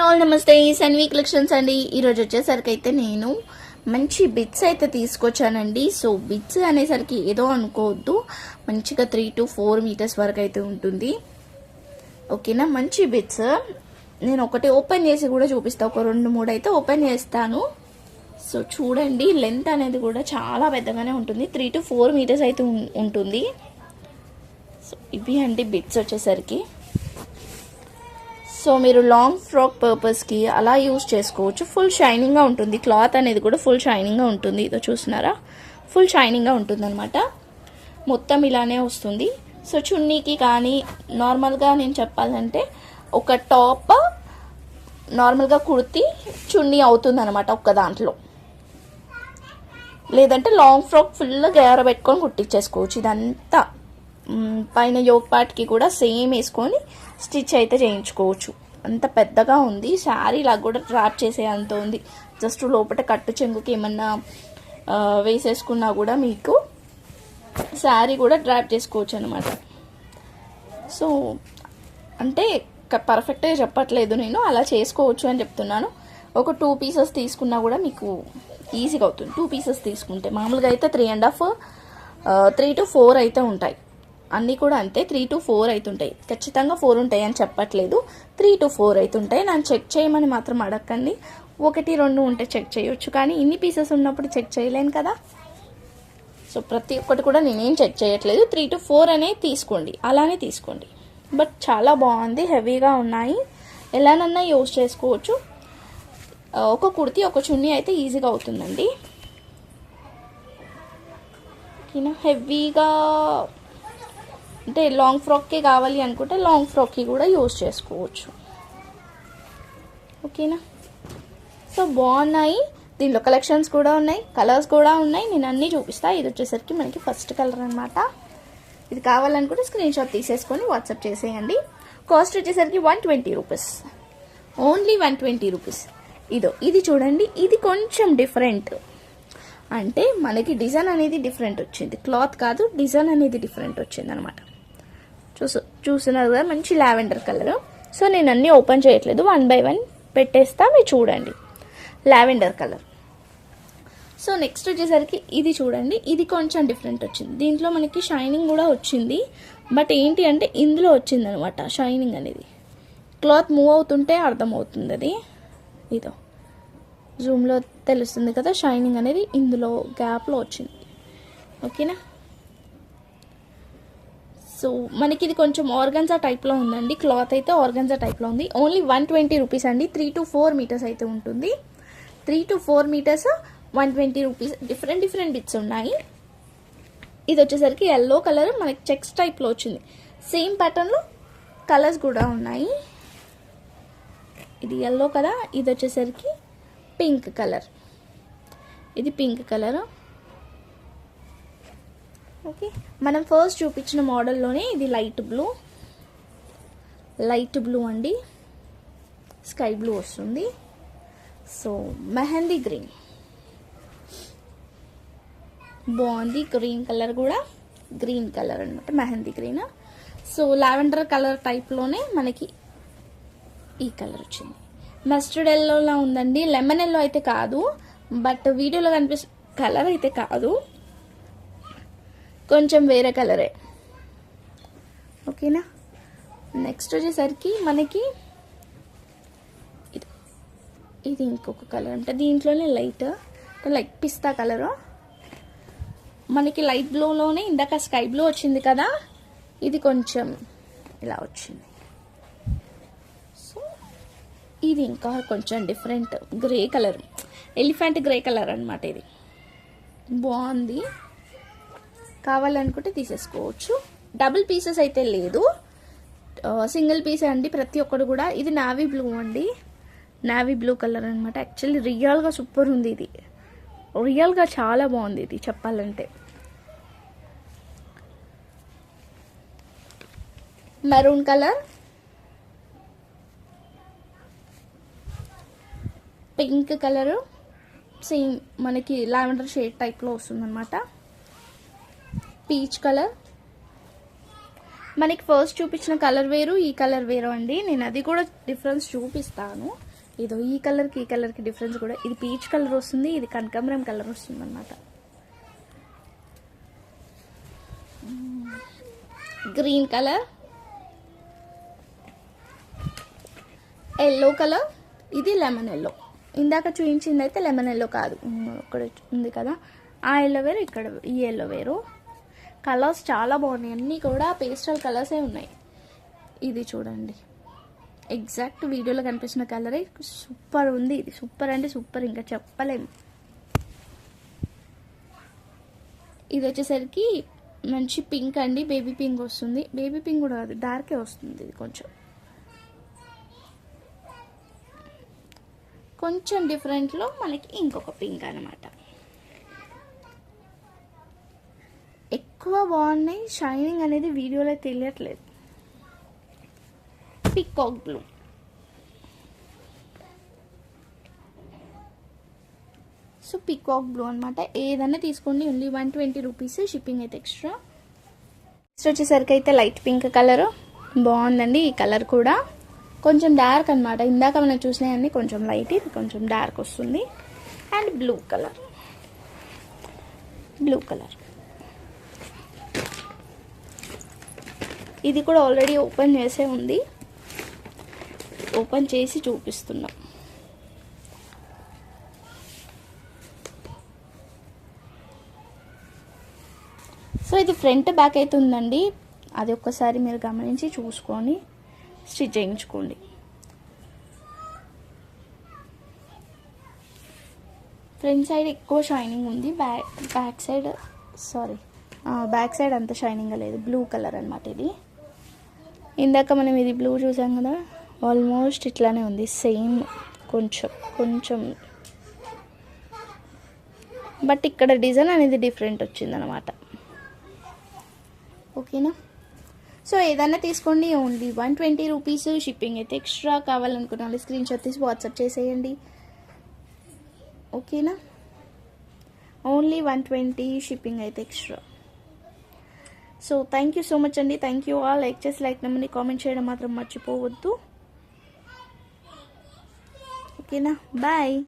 All నమస్తే Sanvi collections అండి. ఈరోజు వచ్చేసరికి అయితే నేను మంచి బిట్స్ అయితే తీసుకొచ్చానండి. సో బిట్స్ అనేసరికి ఏదో అనుకోవద్దు, మంచిగా 3 to 4 మీటర్స్ వరకు అయితే ఉంటుంది. ఓకేనా, మంచి బిట్స్. నేను ఒకటి ఓపెన్ చేసి కూడా చూపిస్తాను, ఒక 2-3 అయితే ఓపెన్ చేస్తాను. సో చూడండి, లెంత్ అనేది కూడా చాలా పెద్దగానే ఉంటుంది, 3 to 4 మీటర్స్ అయితే ఉంటుంది. సో ఇవి అండి బిట్స్ వచ్చేసరికి. సో మీరు లాంగ్ ఫ్రాక్ పర్పస్కి అలా యూజ్ చేసుకోవచ్చు. ఫుల్ షైనింగ్గా ఉంటుంది, క్లాత్ అనేది కూడా ఫుల్ షైనింగ్గా ఉంటుంది. ఇదో చూస్తున్నారా, ఫుల్ షైనింగ్గా ఉంటుంది అనమాట. మొత్తం ఇలానే వస్తుంది. సో చున్నీకి కానీ నార్మల్గా నేను చెప్పాలంటే ఒక టాప్ నార్మల్గా కుర్తి చున్నీ అవుతుంది అనమాట ఒక్క దాంట్లో. లేదంటే లాంగ్ ఫ్రాక్ ఫుల్ గేర పెట్టుకొని కుట్టించేసుకోవచ్చు. ఇదంతా పైన యోక్ పార్ట్కి కూడా సేమ్ వేసుకొని స్టిచ్ అయితే చేయించుకోవచ్చు. అంత పెద్దగా ఉంది. శారీ లాగా కూడా డ్రాప్ చేసే అంత ఉంది. జస్ట్ లోపల కట్టు చెంగుకి ఏమన్నా వేసేసుకున్నా కూడా మీకు శారీ కూడా డ్రాప్ చేసుకోవచ్చు అనమాట. సో అంటే పర్ఫెక్ట్గా చెప్పట్లేదు నేను, అలా చేసుకోవచ్చు అని చెప్తున్నాను. ఒక 2 పీసెస్ తీసుకున్నా కూడా మీకు ఈజీగా అవుతుంది. 2 పీసెస్ తీసుకుంటే మామూలుగా అయితే 3 to 4 అయితే ఉంటాయి. అన్నీ కూడా అంతే, 3 to 4 అవుతుంటాయి. ఖచ్చితంగా 4 ఉంటాయి అని చెప్పట్లేదు, 3 to 4 అవుతుంటాయి. నన్ను చెక్ చేయమని మాత్రం అడగండి. 1-2 ఉంటే చెక్ చేయొచ్చు, కానీ ఇన్ని పీసెస్ ఉన్నప్పుడు చెక్ చేయలేను కదా. సో ప్రతి ఒక్కటి కూడా నేనేం చెక్ చేయట్లేదు. 3 to 4 అనే తీసుకోండి, అలానే తీసుకోండి. బట్ చాలా బాగుంది, హెవీగా ఉన్నాయి, ఎలానన్నా యూజ్ చేసుకోవచ్చు. ఒక కుర్తీ ఒక చున్నీ అయితే ఈజీగా అవుతుందండి. ఓకేనా, హెవీగా అంటే లాంగ్ ఫ్రాక్కి కావాలి అనుకుంటే లాంగ్ ఫ్రాక్కి కూడా యూజ్ చేసుకోవచ్చు. ఓకేనా, సో బాగున్నాయి. దీనిలో కలెక్షన్స్ కూడా ఉన్నాయి, కలర్స్ కూడా ఉన్నాయి. నేను అన్నీ చూపిస్తాను. ఇది వచ్చేసరికి మనకి ఫస్ట్ కలర్ అనమాట. ఇది కావాలనుకుంటే స్క్రీన్ షాట్ తీసేసుకొని వాట్సాప్ చేసేయండి. కాస్ట్ వచ్చేసరికి 120 రూపీస్, ఓన్లీ 120 రూపీస్. ఇది చూడండి, ఇది కొంచెం డిఫరెంట్. అంటే మనకి డిజైన్ అనేది డిఫరెంట్ వచ్చింది, క్లాత్ కాదు, డిజైన్ అనేది డిఫరెంట్ వచ్చింది అనమాట. చూస్తున్నారు కదా, మంచి లావెండర్ కలర్. సో నేను అన్నీ ఓపెన్ చేయట్లేదు, 1 by 1 పెట్టేస్తా, మీరు చూడండి. Lavender colour. సో నెక్స్ట్ వచ్చేసరికి ఇది చూడండి, ఇది కొంచెం డిఫరెంట్ వచ్చింది. దీంట్లో మనకి షైనింగ్ కూడా వచ్చింది, బట్ ఏంటి అంటే ఇందులో వచ్చింది అనమాట షైనింగ్ అనేది. క్లాత్ మూవ్ అవుతుంటే అర్థమవుతుంది అది. ఇదో జూమ్లో తెలుస్తుంది కదా, షైనింగ్ అనేది ఇందులో గ్యాప్లో వచ్చింది. ఓకేనా, సో మనకి ఇది కొంచెం ఆర్గన్జా టైప్లో ఉందండి. క్లాత్ అయితే ఆర్గన్జా టైప్లో ఉంది. ఓన్లీ 120 రూపీస్ అండి. 3 to 4 మీటర్స్ అయితే ఉంటుంది. 3 to 4 metres 120 rupees. Different bits ఉన్నాయి. ఇది వచ్చేసరికి ఎల్లో కలర్, మనకి చెక్స్ టైప్లో వచ్చింది. సేమ్ ప్యాటర్న్లో కలర్స్ కూడా ఉన్నాయి. ఇది ఎల్లో కదా, ఇది వచ్చేసరికి పింక్ కలర్. ఇది పింక్ కలర్. ఓకే, మనం ఫస్ట్ చూపించిన మోడల్లోనే ఇది లైట్ బ్లూ అండి, స్కై బ్లూ వస్తుంది. సో మెహందీ గ్రీన్ బాగుంది. గ్రీన్ కలర్ కూడా, గ్రీన్ కలర్ అనమాట, mehndi green. So lavender colour టైప్లోనే మనకి ఈ కలర్ వచ్చింది. మస్టర్డ్ ఎల్లోలా ఉందండి, లెమన్ ఎల్లో అయితే కాదు, బట్ వీడియోలో కనిపిస్తున్న కలర్ అయితే కాదు, కొంచెం వేరే కలరే. ఓకేనా, నెక్స్ట్ వచ్చేసరికి మనకి ఇది ఇంకొక కలర్ అంటే దీంట్లోనే లైట్ పిస్తా కలరు. మనకి లైట్ బ్లూలోనే ఇందాక స్కై బ్లూ వచ్చింది కదా, ఇది కొంచెం ఇలా వచ్చింది. సో ఇది ఇంకా కొంచెం different grey colour, elephant grey colour అనమాట. ఇది బాగుంది, కావాలనుకుంటే తీసేసుకోవచ్చు. డబుల్ పీసెస్ అయితే లేదు, సింగిల్ పీస్ అండి ప్రతి ఒక్కటి కూడా. ఇది నావీ బ్లూ అండి, నావీ బ్లూ కలర్ అనమాట. యాక్చువల్లీ రియల్గా సూపర్ ఉంది, ఇది రియల్గా చాలా బాగుంది ఇది చెప్పాలంటే. Maroon colour, pink colour, same మనకి లావెండర్ షేడ్ టైప్లో వస్తుంది అనమాట. పీచ్ కలర్, మనకి ఫస్ట్ చూపించిన కలర్ వేరు, ఈ కలర్ వేరు అండి. నేను అది కూడా డిఫరెన్స్ చూపిస్తాను. ఇదో ఈ కలర్కి డిఫరెన్స్ కూడా, ఇది పీచ్ కలర్ వస్తుంది, ఇది కనకాంబరం కలర్ వస్తుంది అన్నమాట. గ్రీన్ కలర్, ఎల్లో కలర్, ఇది లెమన్ ఎల్లో. ఇందాక చూపించింది అయితే లెమన్ ఎల్లో కాదు, ఇక్కడ ఉంది కదా ఆ ఎల్లో వేరు, ఇక్కడ ఈ ఎల్లో వేరు. కలర్స్ చాలా బాగున్నాయి, అన్నీ కూడా పేస్టల్ కలర్సే ఉన్నాయి. ఇది చూడండి, ఎగ్జాక్ట్ వీడియోలో కనిపిస్తున్న కలరే సూపర్ ఉంది. ఇది సూపర్ అంటే సూపర్, ఇంకా చెప్పలేము. ఇది వచ్చేసరికి మంచి పింక్ అండి, బేబీ పింక్ వస్తుంది. బేబీ పింక్ కూడా కాదు, డార్కే వస్తుంది. ఇది కొంచెం డిఫరెంట్లో మనకి ఇంకొక పింక్ అనమాట. ఎక్కువ బాగున్నాయి, షైనింగ్ అనేది వీడియోలో తెలియట్లేదు. Peacock blue, so peacock blue అనమాట. ఏదైనా తీసుకోండి, ఓన్లీ 120 రూపీస్, షిప్పింగ్ అయితే ఎక్స్ట్రా. నెక్స్ట్ వచ్చేసరికి అయితే లైట్ పింక్ కలర్ బాగుందండి. ఈ కలర్ కూడా కొంచెం డార్క్ అనమాట, ఇందాక మనం చూసినవన్నీ కొంచెం లైట్, ఇది కొంచెం డార్క్ వస్తుంది. అండ్ బ్లూ కలర్, ఇది కూడా ఆల్రెడీ ఓపెన్ చేసే ఉంది, ఓపెన్ చేసి చూపిస్తున్నాం. సో ఇది ఫ్రంట్ బ్యాక్ అయితే ఉందండి, అది ఒక్కసారి మీరు గమనించి చూసుకొని స్టిచ్ చేయించుకోండి. ఫ్రంట్ సైడ్ ఎక్కువ షైనింగ్ ఉంది, బ్యాక్ సైడ్ అంత షైనింగ్గా లేదు. బ్లూ కలర్ అనమాట ఇది. ఇందాక మనం ఇది బ్లూ చూసాం కదా, ఆల్మోస్ట్ ఇట్లానే ఉంది, సేమ్ కొంచెం బట్ ఇక్కడ డిజైన్ అనేది డిఫరెంట్ వచ్చిందనమాట. ఓకేనా, సో ఏదైనా తీసుకోండి, ఓన్లీ 120 రూపీస్, షిప్పింగ్ అయితే ఎక్స్ట్రా. కావాలనుకున్న వాళ్ళు స్క్రీన్ షాట్ తీసి వాట్సాప్ చేసేయండి. ఓకేనా, ఓన్లీ 120, షిప్పింగ్ అయితే extra. So thank you so much అండి, థ్యాంక్ యూ ఆల్. లైక్ చేసి లైక్ నెంబర్ని కామెంట్ చేయడం మాత్రం మర్చిపోవద్దు. ఓకేనా, బాయ్.